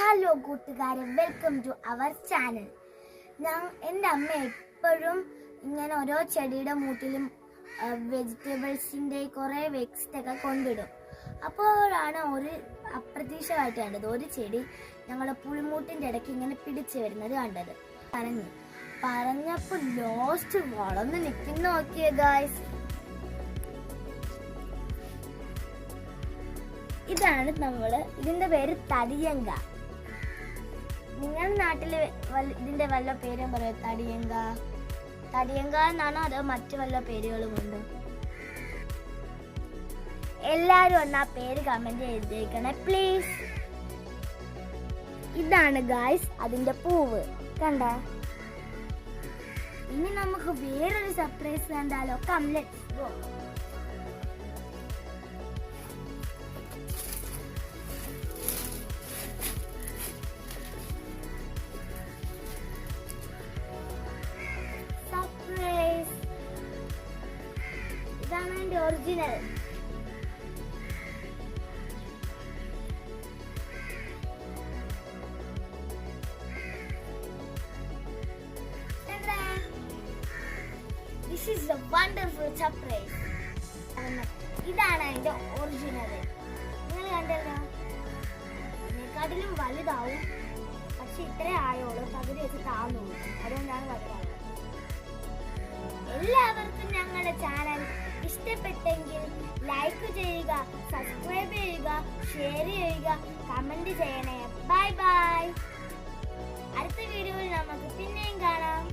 Hello കൂട്ടുകാരെ, welcome to our channel. എൻ്റെ അമ്മ എപ്പോഴും ഇങ്ങനെ ഓരോ ചെടിയുടെ മൂട്ടിലും വെജിറ്റബിൾസിൻ്റെ കുറേ വേസ്റ്റൊക്കെ കൊണ്ടിടും. അപ്പോഴാണ് ഒരു അപ്രതീക്ഷിതമായിട്ട് കണ്ടത്, ഒരു ചെടി ഞങ്ങളുടെ പുളിമൂട്ടിൻ്റെ ഇടയ്ക്ക് ഇങ്ങനെ പിടിച്ചു വരുന്നത് കണ്ടത്. പറഞ്ഞപ്പോൾ ലോസ്റ്റ് വളർന്ന് നിൽക്കുന്ന നോക്കിയേ ഗായ്സ്. ഇതാണ് ഇതിന്റെ പേര് തടിയങ്ക. നിങ്ങളുടെ നാട്ടില് ഇതിന്റെ വല്ല പേരും പറയോ? തടിയങ്ക എന്നാണോ അതോ മറ്റു വല്ല പേരുകളും ഉണ്ട്? എല്ലാരും ഒന്ന് ആ പേര് കമന്റ് ചെയ്തേക്കണേ പ്ലീസ്. ഇതാണ് ഗായ്സ് അതിന്റെ പൂവ്, കണ്ട. ഇനി നമുക്ക് വേറൊരു സർപ്രൈസ് കണ്ടാലോ? Come let's go. ഇതാണ് എന്റെ original. This is a wonderful surprise. ഇതാണ് എന്റെ ഒറിജിനൽ. നിങ്ങൾ കണ്ടല്ലോ, ഇതിനെക്കാട്ടിലും വലുതാവും, പക്ഷെ ഇത്രേ ആയോളൂ, പകുതി വെച്ച് താഴ്ന്നുള്ളൂ, അതുകൊണ്ടാണ് വലുതാവുന്നത്. എല്ലാവർക്കും ഞങ്ങളുടെ ചാനൽ ഇഷ്ടപ്പെട്ടെങ്കിൽ ലൈക്ക് ചെയ്യുക, സബ്സ്ക്രൈബ് ചെയ്യുക, ഷെയർ ചെയ്യുക, കമന്റ് ചെയ്യണേ. Bye bye. അടുത്ത വീഡിയോയിൽ നമുക്ക് പിന്നെയും കാണാം.